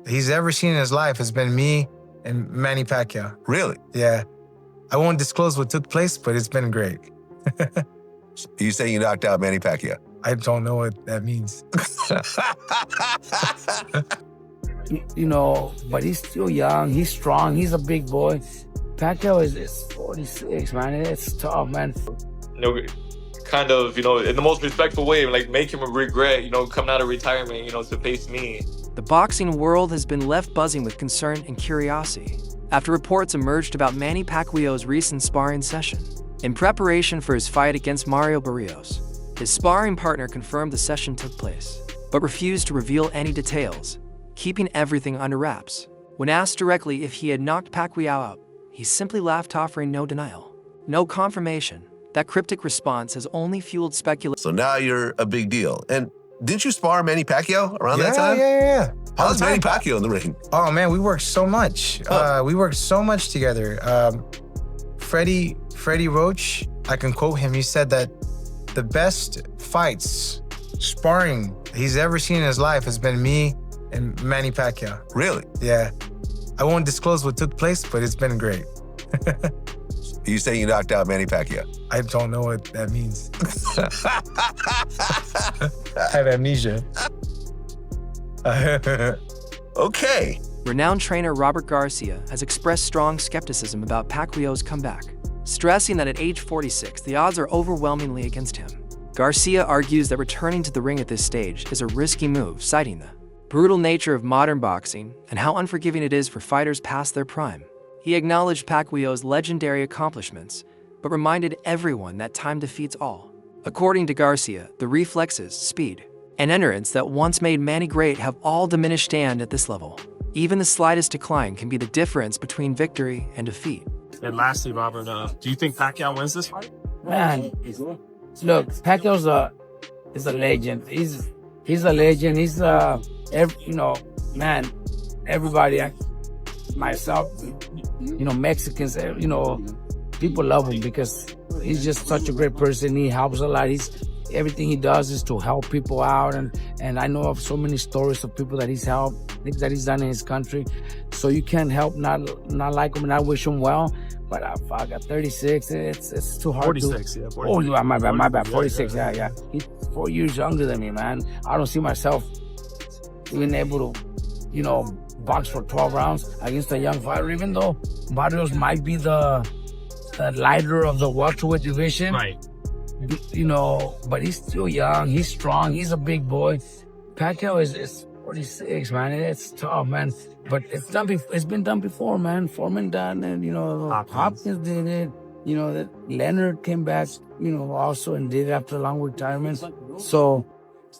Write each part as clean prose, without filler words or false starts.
he's ever seen in his life has been me and Manny Pacquiao. Really? Yeah. I won't disclose what took place, but it's been great. You say you knocked out Manny Pacquiao? I don't know what that means. But he's still young. He's strong. He's a big boy. Pacquiao is 46, man. It's tough, man. Kind of, in the most respectful way, like make him regret, coming out of retirement, to face me. The boxing world has been left buzzing with concern and curiosity after reports emerged about Manny Pacquiao's recent sparring session. In preparation for his fight against Mario Barrios, his sparring partner confirmed the session took place, but refused to reveal any details, keeping everything under wraps. When asked directly if he had knocked Pacquiao out, he simply laughed, offering no denial, no confirmation. That cryptic response has only fueled speculation. So now you're a big deal. And didn't you spar Manny Pacquiao around that time? Yeah. How's Manny Pacquiao in the ring? Oh, man, we worked so much. We worked so much together. Freddie Roach, I can quote him. He said that the best fights, sparring he's ever seen in his life has been me and Manny Pacquiao. Really? Yeah. I won't disclose what took place, but it's been great. You say you knocked out Manny Pacquiao? I don't know what that means. I have amnesia. Okay. Renowned trainer Robert Garcia has expressed strong skepticism about Pacquiao's comeback, stressing that at age 46, the odds are overwhelmingly against him. Garcia argues that returning to the ring at this stage is a risky move, citing the brutal nature of modern boxing and how unforgiving it is for fighters past their prime. He acknowledged Pacquiao's legendary accomplishments, but reminded everyone that time defeats all. According to Garcia, the reflexes, speed, and endurance that once made Manny great have all diminished stand at this level. Even the slightest decline can be the difference between victory and defeat. And lastly, Robert, do you think Pacquiao wins this fight? Man, look, Pacquiao's is a legend. He's a legend. He's everybody, myself, Mexicans, people love him because he's just such a great person. He helps a lot. Everything he does is to help people out, and I know of so many stories of people that he's helped, things that he's done in his country. So you can't help not like him and not wish him well. But I got 36. It's too hard. 46, yeah. 46. Oh, my bad. 46. Yeah. He's 4 years younger than me, man. I don't see myself being able to, box for 12 rounds against a young fighter, even though Barrios might be the lighter of the welterweight division. Right. But he's still young. He's strong. He's a big boy. Pacquiao is 46, man. It's tough, man. But it's been done before, man. Foreman done it. Hopkins did it. That Leonard came back, also and did it after a long retirement. So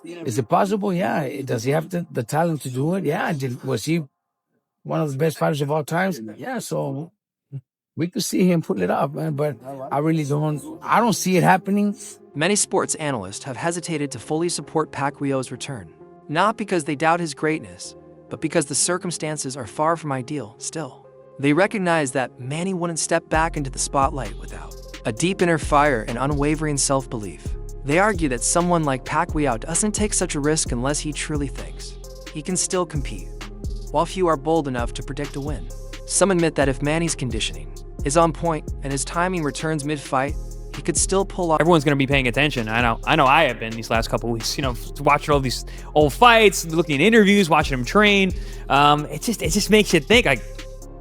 is it possible? Yeah. Does he have the talent to do it? Yeah. Was he one of the best fighters of all times? Yeah. So we could see him pull it off, man, but I don't see it happening. Many sports analysts have hesitated to fully support Pacquiao's return, not because they doubt his greatness, but because the circumstances are far from ideal still. They recognize that Manny wouldn't step back into the spotlight without a deep inner fire and unwavering self-belief. They argue that someone like Pacquiao doesn't take such a risk unless he truly thinks he can still compete, while few are bold enough to predict a win. Some admit that if Manny's conditioning is on point and his timing returns mid-fight, he could still pull off. Everyone's going to be paying attention. I know I have been these last couple of weeks, watching all these old fights, looking at interviews, watching him train. It just makes you think, like,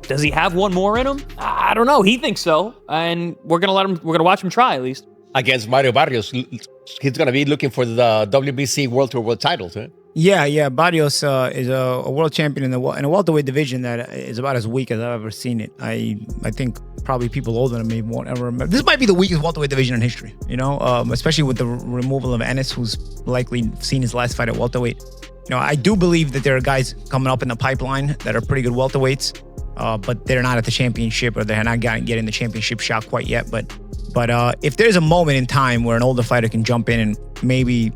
does he have one more in him? I don't know. He thinks so. And we're going to watch him try at least. Against Mario Barrios, he's going to be looking for the WBC World Tour World titles, huh? Yeah. Barrios is a world champion in a welterweight division that is about as weak as I've ever seen it. I think probably people older than me won't ever remember. This might be the weakest welterweight division in history, especially with the removal of Ennis, who's likely seen his last fight at welterweight. I do believe that there are guys coming up in the pipeline that are pretty good welterweights, but they're not at the championship, or they're not getting the championship shot quite yet. But if there's a moment in time where an older fighter can jump in and maybe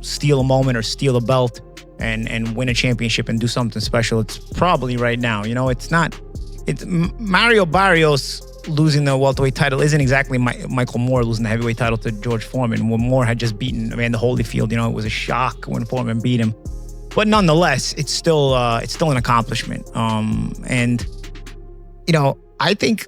steal a moment or steal a belt and win a championship and do something special, it's probably right now. It's Mario Barrios losing the welterweight title isn't exactly Michael Moore losing the heavyweight title to George Foreman, when Moore had just beaten Evander Holyfield. It was a shock when Foreman beat him. but nonetheless, it's still an accomplishment. And you know, I think,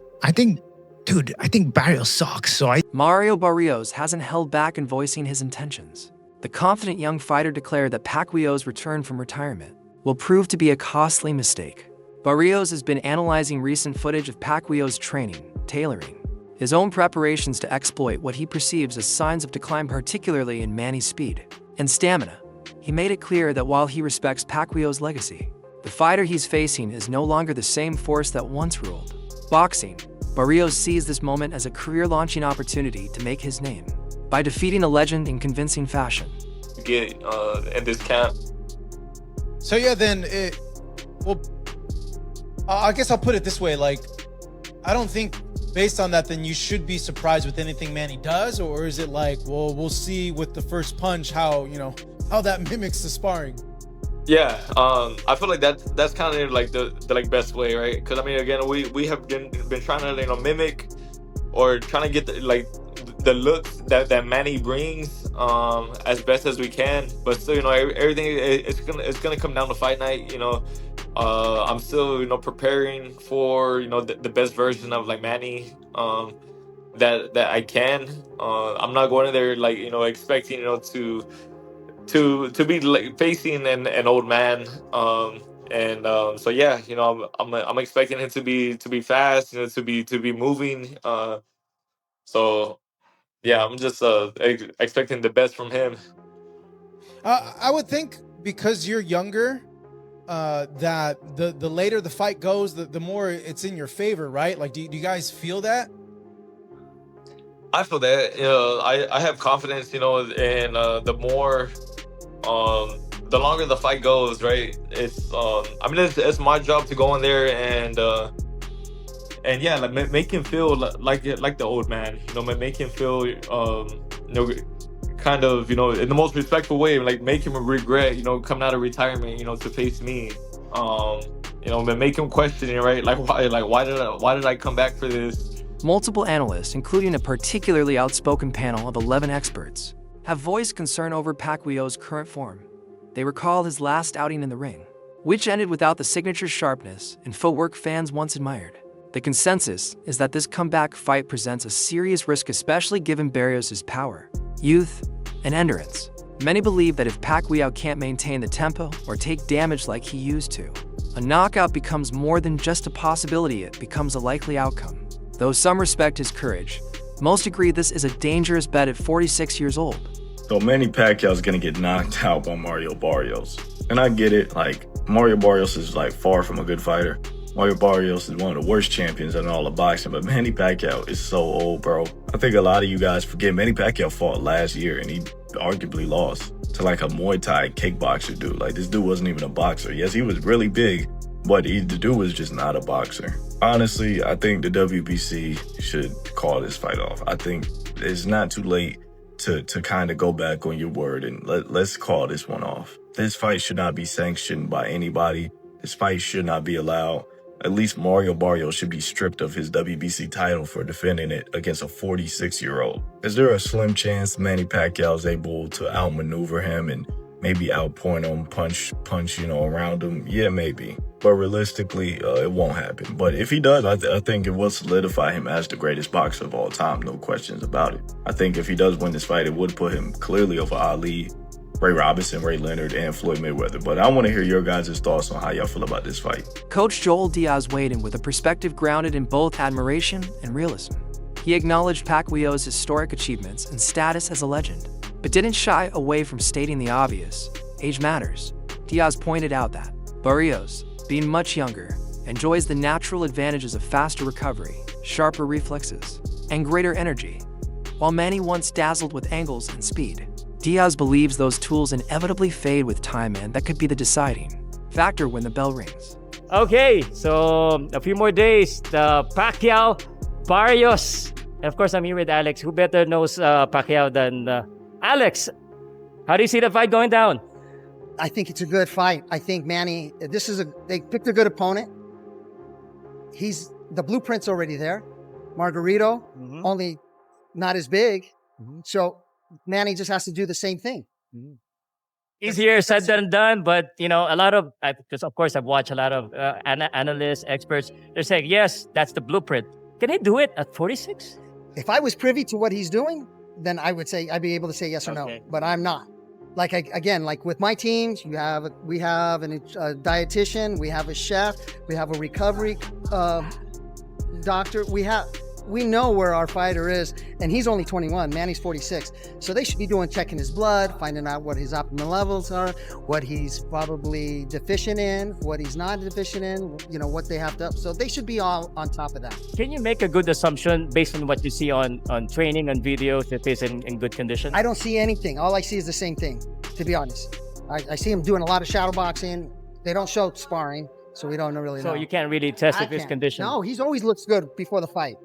dude, I think Barrios sucks. So Mario Barrios hasn't held back in voicing his intentions. The confident young fighter declared that Pacquiao's return from retirement will prove to be a costly mistake. Barrios has been analyzing recent footage of Pacquiao's training, tailoring his own preparations to exploit what he perceives as signs of decline, particularly in Manny's speed and stamina. He made it clear that while he respects Pacquiao's legacy, the fighter he's facing is no longer the same force that once ruled boxing. Barrios sees this moment as a career-launching opportunity to make his name by defeating a legend in convincing fashion. Get in this camp. So yeah, then I guess I'll put it this way: like, I don't think based on that, then you should be surprised with anything Manny does, or is it like, well, we'll see with the first punch how that mimics the sparring? Yeah, I feel like that's kind of like the like best way, right? Because I mean, again, we have been trying to mimic or trying to get the looks that Manny brings as best as we can, but still, everything it's gonna come down to fight night. I'm still preparing for the best version of like Manny that I can. I'm not going in there expecting to be like facing an old man. So yeah, I'm expecting him to be fast, to be moving. So yeah, I'm just expecting the best from him. I would think because you're younger, that the later the fight goes, the more it's in your favor, right? Like, do you guys feel that? I feel that. I have confidence, and the more, the longer the fight goes, right? It's I mean, it's my job to go in there and yeah, like make him feel like the old man, make him feel kind of in the most respectful way, like make him regret coming out of retirement to face me, make him question it, right? Like why did I come back for this? Multiple analysts, including a particularly outspoken panel of 11 experts, have voiced concern over Pacquiao's current form. They recall his last outing in the ring, which ended without the signature sharpness and footwork fans once admired. The consensus is that this comeback fight presents a serious risk, especially given Barrios' power, youth, and endurance. Many believe that if Pacquiao can't maintain the tempo or take damage like he used to, a knockout becomes more than just a possibility, it becomes a likely outcome. Though some respect his courage, most agree this is a dangerous bet at 46 years old. So Manny Pacquiao's gonna get knocked out by Mario Barrios. And I get it, like, Mario Barrios is like far from a good fighter. Mario Barrios is one of the worst champions in all of boxing, but Manny Pacquiao is so old, bro. I think a lot of you guys forget Manny Pacquiao fought last year and he arguably lost to like a Muay Thai kickboxer dude. Like, this dude wasn't even a boxer. Yes, he was really big, but the dude was just not a boxer. Honestly, I think the WBC should call this fight off. I think it's not too late to kind of go back on your word and let's call this one off. This fight should not be sanctioned by anybody. This fight should not be allowed. At least Mario Barrios should be stripped of his WBC title for defending it against a 46-year-old. Is there a slim chance Manny Pacquiao is able to outmaneuver him and maybe outpoint him, punch, around him? Yeah, maybe. But realistically, it won't happen. But if he does, I think it will solidify him as the greatest boxer of all time, no questions about it. I think if he does win this fight, it would put him clearly over Ali, Ray Robinson, Ray Leonard, and Floyd Mayweather. But I want to hear your guys' thoughts on how y'all feel about this fight. Coach Joel Diaz weighed in with a perspective grounded in both admiration and realism. He acknowledged Pacquiao's historic achievements and status as a legend, but didn't shy away from stating the obvious: age matters. Diaz pointed out that Barrios, being much younger, enjoys the natural advantages of faster recovery, sharper reflexes, and greater energy, while Manny once dazzled with angles and speed. Diaz believes those tools inevitably fade with time, and that could be the deciding factor when the bell rings. Okay, so a few more days, the Pacquiao, Barrios, and of course I'm here with Alex. Who better knows Pacquiao than Alex? How do you see the fight going down? I think it's a good fight. I think Manny, they picked a good opponent. The blueprint's already there. Margarito, only not as big. So Manny just has to do the same thing. Easier said than done, but you know, a lot of because of course I've watched a lot of analysts, experts. They're saying yes, that's the blueprint. Can he do it at 46? If I was privy to what he's doing, then I would say I'd be able to say yes or no. But I'm not. Like again, like with my teams, we have a dietitian, we have a chef, we have a recovery doctor. We know where our fighter is, and he's only 21. Manny's 46. So they should be checking his blood, finding out what his optimal levels are, what he's probably deficient in, what he's not deficient in, you know, what they have to. So they should be all on top of that. Can you make a good assumption based on what you see on training, on videos, if he's in good condition? I don't see anything. All I see is the same thing, to be honest. I see him doing a lot of shadow boxing. They don't show sparring, so we don't really know. So you can't really test if his condition. No, he's always looks good before the fight.